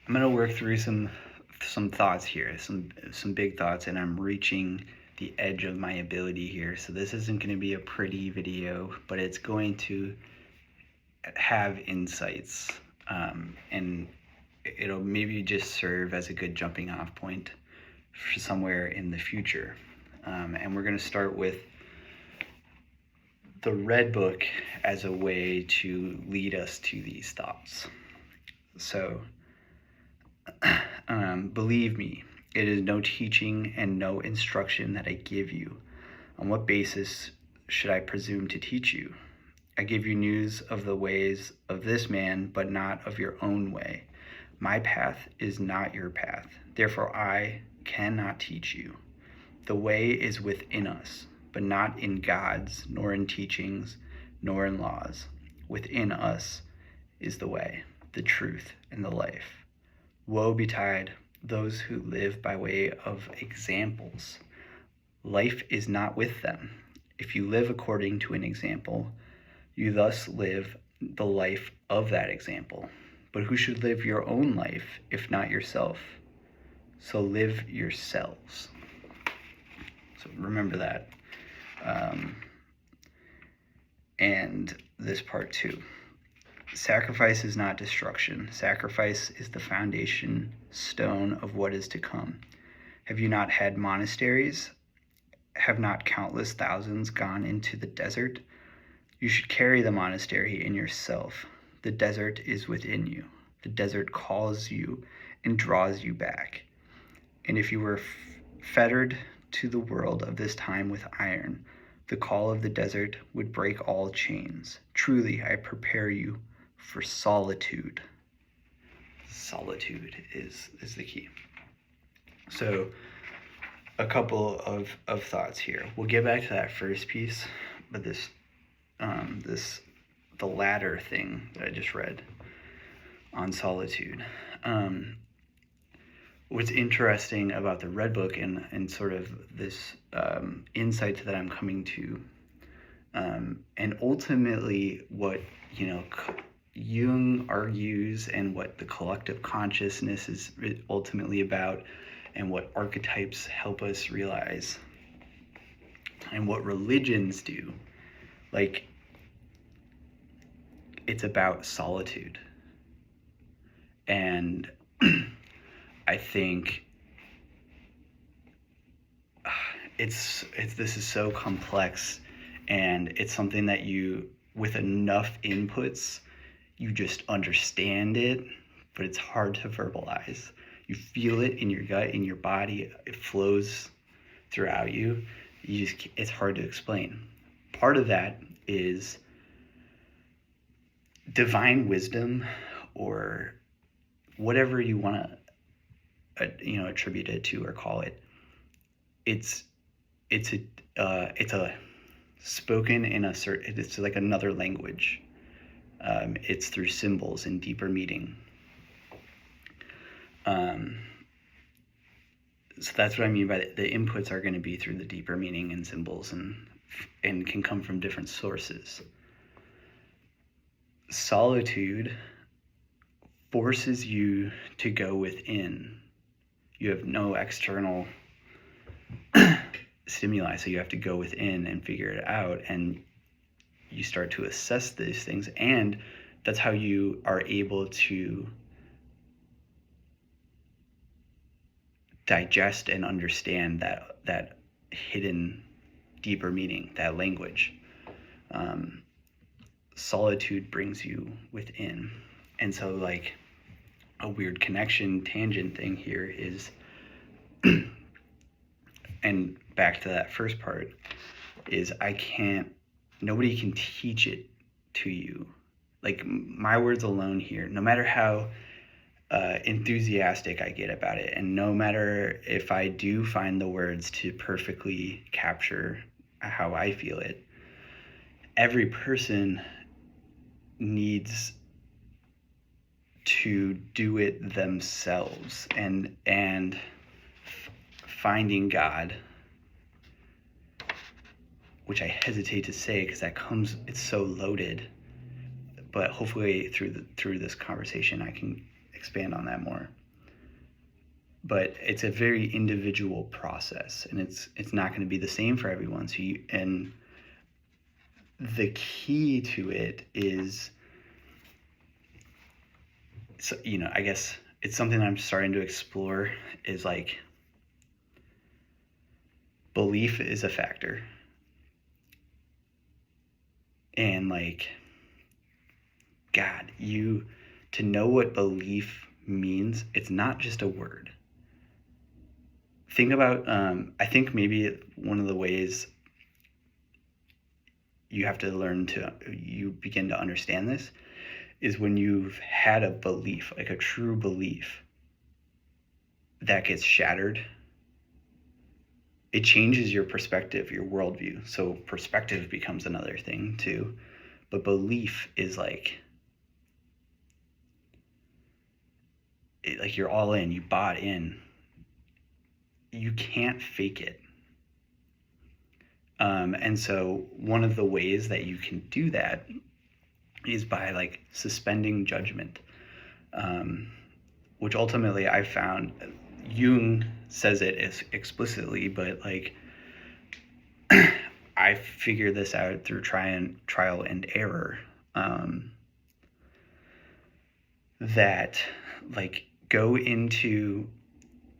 I'm gonna work through some thoughts here, some big thoughts, and I'm reaching the edge of my ability here. So this isn't going to be a pretty video, but it's going to have insights, and it'll maybe just serve as a good jumping off point for somewhere in the future. And we're going to start with the Red Book as a way to lead us to these thoughts. So believe me, it is no teaching and no instruction that I give you. On what basis should I presume to teach you? I give you news of the ways of this man, but not of your own way. My path is not your path. Therefore, I cannot teach you. The way is within us, but not in God's, nor in teachings, nor in laws. Within us is the way, the truth, and the life. Woe betide those who live by way of examples. Life is not with them. If you live according to an example, you thus live the life of that example. But who should live your own life if not yourself? So live yourselves. So remember that. And this part too. Sacrifice is not destruction. Sacrifice is the foundation stone of what is to come. Have you not had monasteries? Have not countless thousands gone into the desert? You should carry the monastery in yourself. The desert is within you. The desert calls you and draws you back. And if you were fettered to the world of this time with iron, the call of the desert would break all chains. Truly, I prepare you for solitude. Solitude is the key. So a couple of thoughts here. We'll get back to that first piece, but the latter thing that I just read on solitude. What's interesting about the Red Book and sort of this insight that I'm coming to, and ultimately what Jung argues and what the collective consciousness is ultimately about, and what archetypes help us realize, and what religions do, like, it's about solitude. And I think this is so complex, and it's something that you, with enough inputs, you just understand it, but it's hard to verbalize. You feel it in your gut, in your body, it flows throughout you. It's hard to explain. Part of that is divine wisdom, or whatever you want to attribute it to or call it. It's a spoken in a certain, it's like another language. It's through symbols and deeper meaning. So that's what I mean by the inputs are going to be through the deeper meaning and symbols, and can come from different sources. Solitude forces you to go within. You have no external stimuli, so you have to go within and figure it out, and you start to assess these things, and that's how you are able to digest and understand that hidden deeper meaning, that language. Solitude brings you within. And so, like, a weird connection tangent thing here is and back to that first part, is nobody can teach it to you. Like, my words alone here, no matter how enthusiastic I get about it, and no matter if I do find the words to perfectly capture how I feel it, every person needs to do it themselves, and finding God, which I hesitate to say because it's so loaded, but hopefully through this conversation I can expand on that more. But it's a very individual process, and it's not going to be the same for everyone. And the key to it is, so, I guess it's something I'm starting to explore, is like, belief is a factor. And like, God, to know what belief means, it's not just a word. Think about, I think maybe one of the ways you begin to understand this is when you've had a belief, like a true belief, that gets shattered. It changes your perspective, your worldview. So perspective becomes another thing too. But belief is like you're all in, you bought in. You can't fake it. And so one of the ways that you can do that is by like suspending judgment, which ultimately I found, Jung says it as explicitly, but like I figured this out through trial and error, that like go into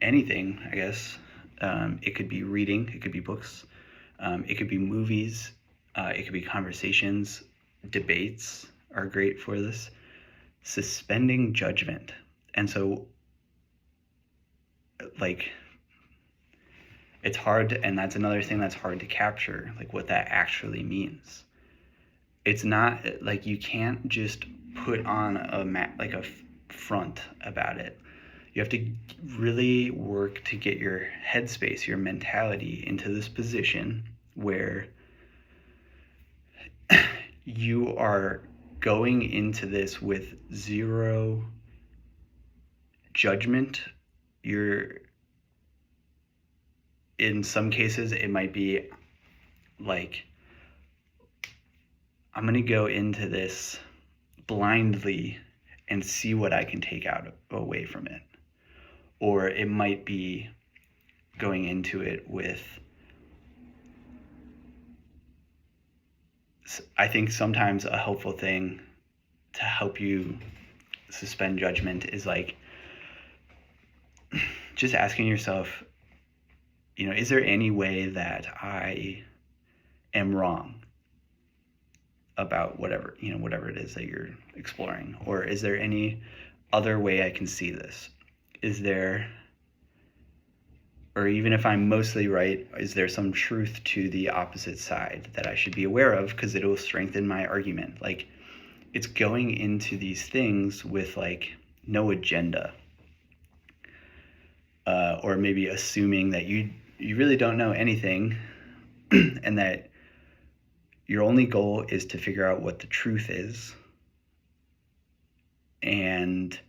anything, I guess. It could be reading, it could be books, it could be movies, it could be conversations. Debates are great for this. Suspending judgment. And so like it's hard and that's another thing that's hard to capture, like what that actually means. It's not like you can't just put on a front about it. You have to really work to get your headspace, your mentality into this position where you are going into this with zero judgment. In some cases, it might be like, I'm going to go into this blindly and see what I can take away from it. Or it might be going into it with, I think sometimes a helpful thing to help you suspend judgment is like just asking yourself, is there any way that I am wrong about whatever it is that you're exploring? Or is there any other way I can see this? Or even if I'm mostly right, is there some truth to the opposite side that I should be aware of, because it will strengthen my argument? Like, it's going into these things with like no agenda, or maybe assuming that you really don't know anything and that your only goal is to figure out what the truth is, and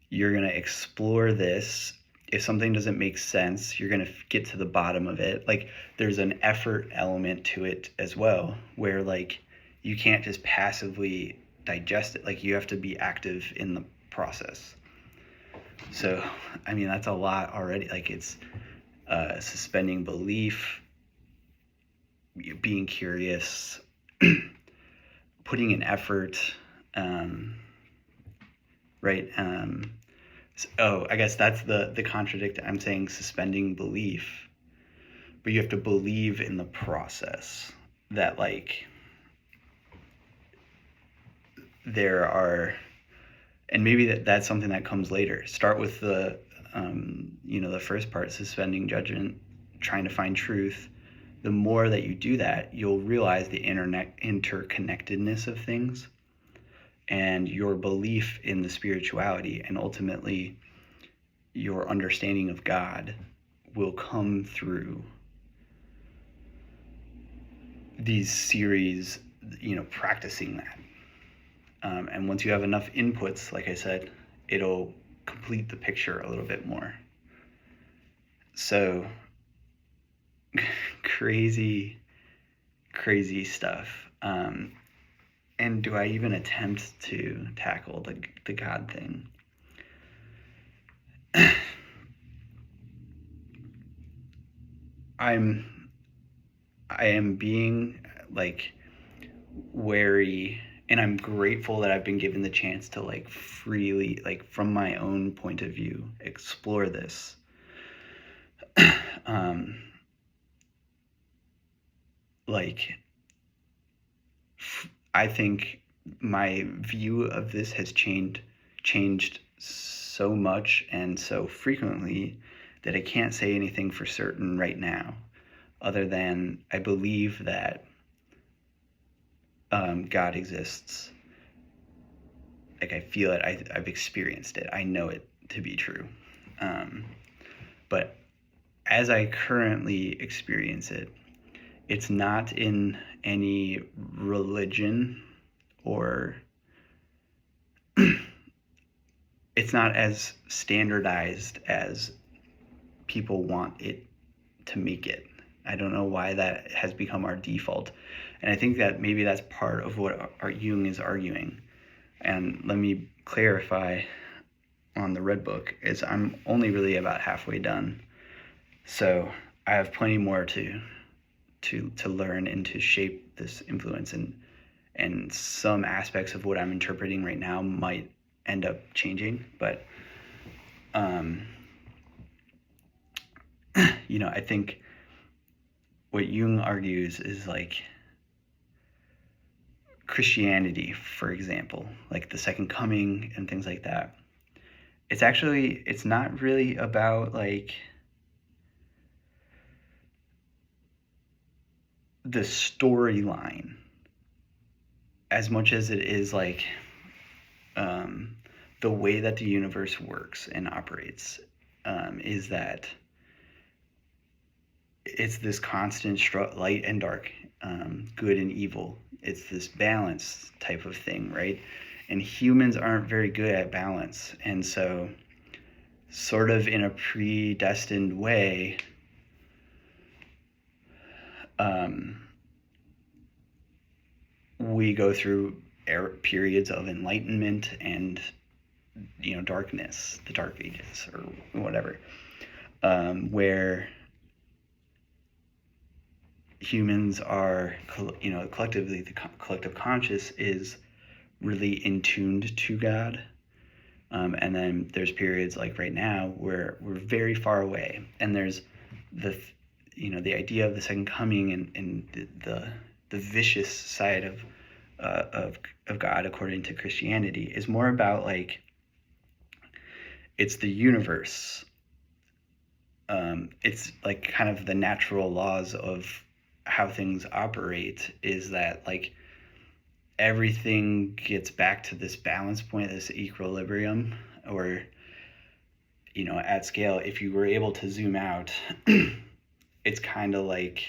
you're going to explore this. If something doesn't make sense, you're going to get to the bottom of it. Like, there's an effort element to it as well, where like you can't just passively digest it. Like, you have to be active in the process. So, I mean, that's a lot already. Like, it's suspending belief, being curious, putting in effort, right? I guess that's the contradict. I'm saying suspending belief, but you have to believe in the process, that like there are, and maybe that's something that comes later. Start with the first part, suspending judgment, trying to find truth. The more that you do that, you'll realize the interconnectedness of things and your belief in the spirituality, and ultimately your understanding of God will come through these series, practicing that. And once you have enough inputs, like I said, it'll complete the picture a little bit more. So crazy stuff. And do I even attempt to tackle the God thing? I am being like wary, and I'm grateful that I've been given the chance to like freely, like from my own point of view, explore this. um, like I think my view of this has changed so much and so frequently that I can't say anything for certain right now, other than I believe that God exists. Like I feel it. I've experienced it. I know it to be true. But as I currently experience it, it's not in any religion or it's not as standardized as people want it to make it. I don't know why that has become our default. And I think that maybe that's part of what our Jung is arguing. And let me clarify on the Red Book is I'm only really about halfway done. So I have plenty more to learn and to shape this influence, and some aspects of what I'm interpreting right now might end up changing, but I think what Jung argues is like Christianity, for example, like the second coming and things like that. It's not really about like the storyline as much as it is like the way that the universe works and operates, is that it's this constant light and dark, good and evil. It's this balance type of thing, right? And humans aren't very good at balance. And so, sort of in a predestined way, we go through periods of enlightenment and darkness, the Dark Ages or whatever, where humans are, collectively, the collective conscious is really in tuned to God. And then there's periods like right now where we're very far away, and there's the idea of the second coming and the vicious side of God according to Christianity is more about like it's the universe. It's like kind of the natural laws of how things operate is that like everything gets back to this balance point, this equilibrium, or at scale, if you were able to zoom out, it's kind of like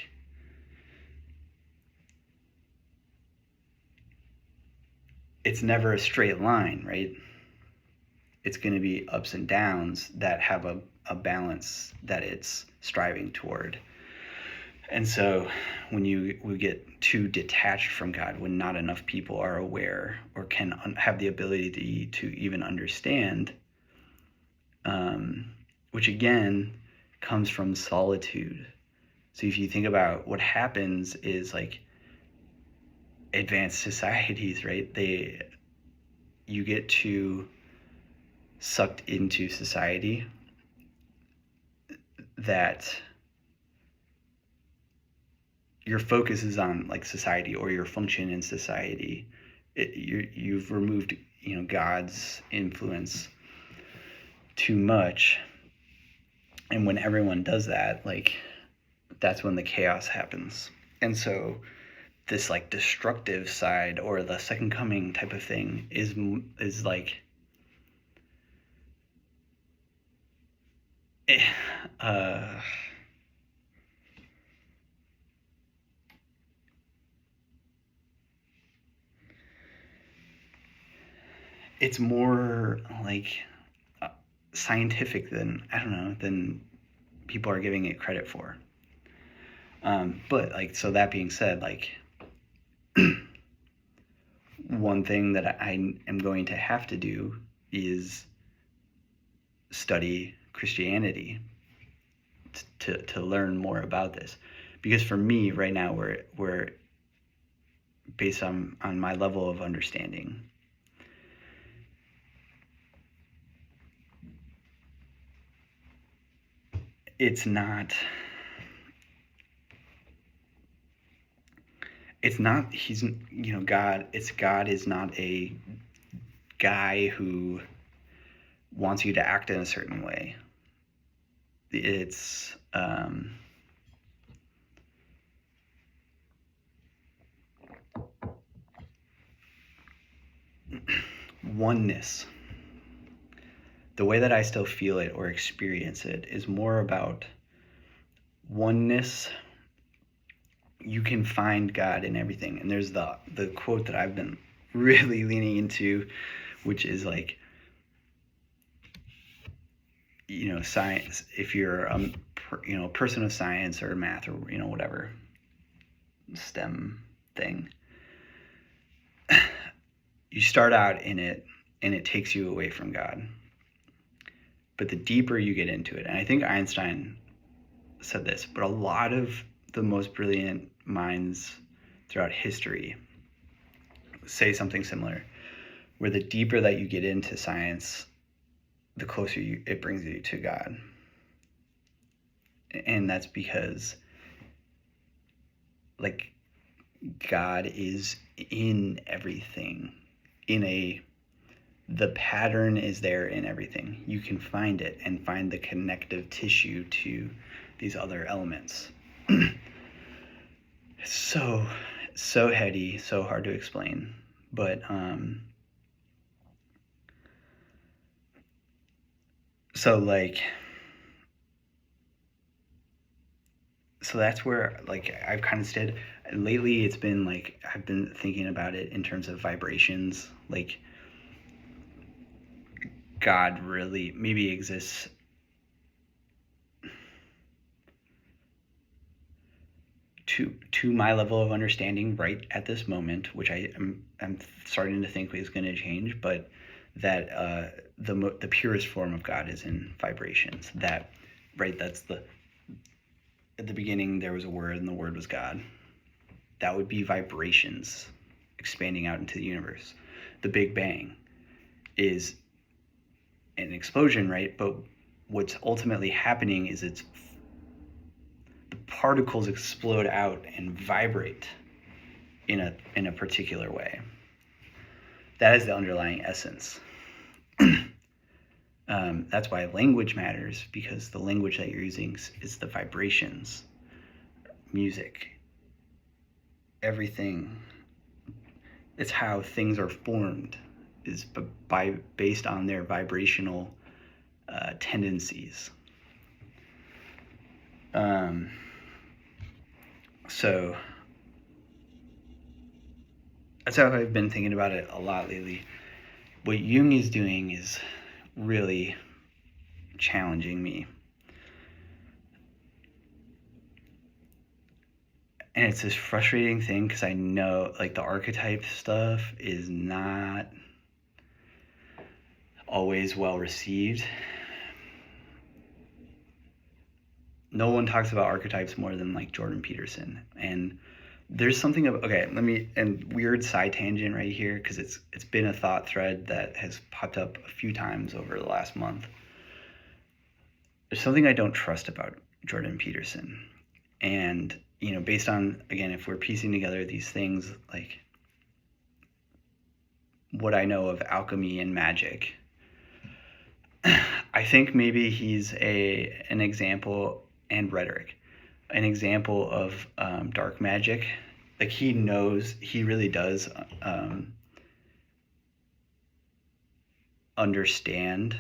it's never a straight line, right? It's going to be ups and downs that have a balance that it's striving toward. And so when we get too detached from God, when not enough people are aware or can have the ability to even understand, which again comes from solitude. So if you think about what happens is like advanced societies, right? You get too sucked into society that your focus is on like society or your function in society. You've removed God's influence too much, and when everyone does that, like that's when the chaos happens. And so this like destructive side or the second coming type of thing is like it's more like scientific than people are giving it credit for. But like, so that being said, like one thing that I am going to have to do is study Christianity to learn more about this, because for me right now we're based on my level of understanding, it's not he's, God is not a guy who wants you to act in a certain way. It's oneness. The way that I still feel it or experience it is more about oneness. You can find God in everything. And there's the quote that I've been really leaning into, which is like, science, if you're a person of science or math or whatever STEM thing, you start out in it and it takes you away from God. But the deeper you get into it, and I think Einstein said this, but a lot of the most brilliant minds throughout history say something similar, where the deeper that you get into science, the closer it brings you to God. And that's because, like, God is in everything. The pattern is there in everything. You can find it and find the connective tissue to these other elements. So heady, so hard to explain, but so that's where, like, I've kind of stayed. Lately it's been like I've been thinking about it in terms of vibrations. Like, God really maybe exists to my level of understanding right at this moment, which I'm starting to think is going to change, but that the purest form of God is in vibrations. That, right, that's at the beginning there was a word and the word was God. That would be vibrations expanding out into the universe. The Big Bang is an explosion, right? But what's ultimately happening is the particles explode out and vibrate in a particular way. That is the underlying essence. That's why language matters, because the language that you're using is the vibrations. Music, everything. It's how things are formed, is based on their vibrational tendencies. So that's how I've been thinking about it a lot lately. What Jung is doing is really challenging me. And it's this frustrating thing, because I know, like, the archetype stuff is not always well received. No one talks about archetypes more than, like, Jordan Peterson. And there's something of, and weird side tangent right here, because it's been a thought thread that has popped up a few times over the last month. There's something I don't trust about Jordan Peterson. And, based on, again, if we're piecing together these things, like what I know of alchemy and magic, I think maybe he's an example, and rhetoric, an example of dark magic. Like, he really does understand,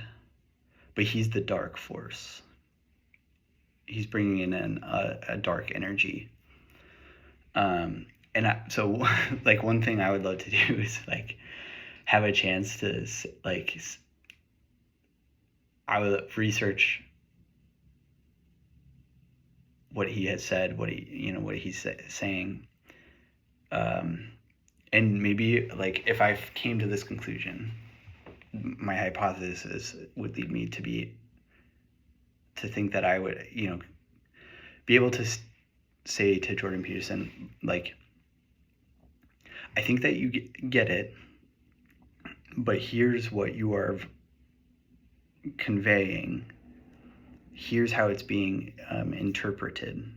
but he's the dark force. He's bringing in a dark energy. So like, one thing I would love to do is, like, have a chance to, like, I would research what he has said, what he's saying, and maybe, like, if I came to this conclusion, my hypothesis would lead me to think that I would, be able to say to Jordan Peterson, like, I think that you get it, but here's what you are conveying. Here's how it's being interpreted,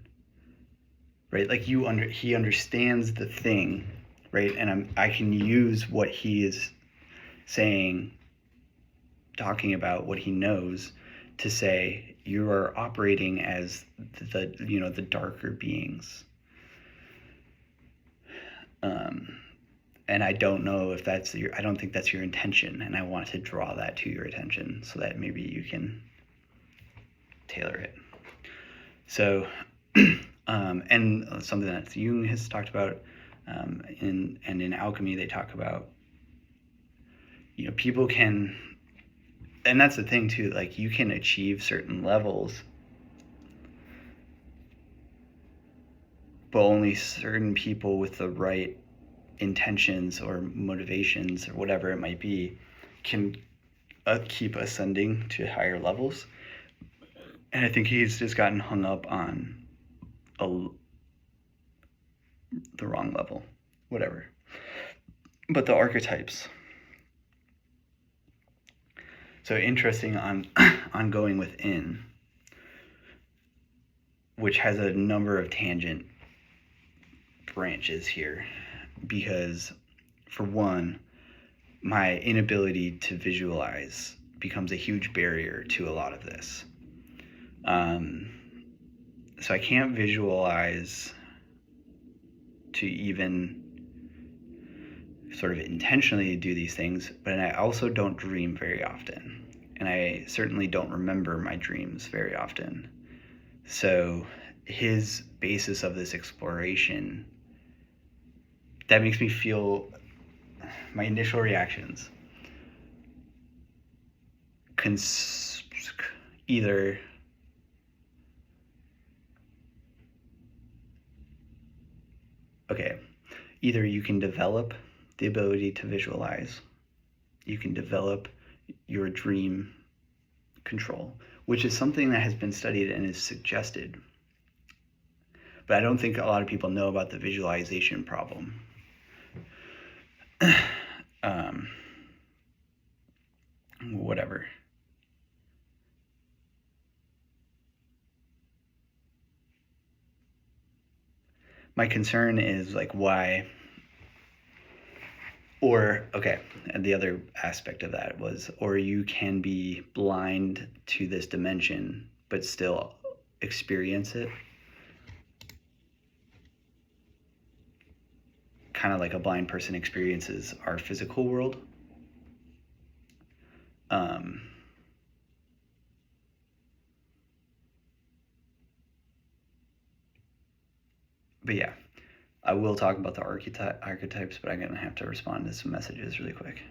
right? Like he understands the thing, right? And I can use what he is saying, talking about what he knows, to say you are operating as the darker beings. And I don't know if I don't think that's your intention, and I want to draw that to your attention so that maybe you can tailor it. So, and something that Jung has talked about, in alchemy they talk about, people can, and that's the thing too, like you can achieve certain levels, but only certain people with the right intentions or motivations or whatever it might be can keep ascending to higher levels. And I think he's just gotten hung up on the wrong level, whatever. But the archetypes. So interesting on going within, which has a number of tangent branches here, because for one, my inability to visualize becomes a huge barrier to a lot of this. So I can't visualize to even sort of intentionally do these things, but I also don't dream very often. And I certainly don't remember my dreams very often. So his basis of this exploration, that makes me feel, my initial reactions, either you can develop the ability to visualize, you can develop your dream control, which is something that has been studied and is suggested. But I don't think a lot of people know about the visualization problem. Whatever. My concern is like why, and the other aspect of that was, or you can be blind to this dimension but still experience it, kind of like a blind person experiences our physical world. But yeah, I will talk about the archetypes, but I'm going to have to respond to some messages really quick.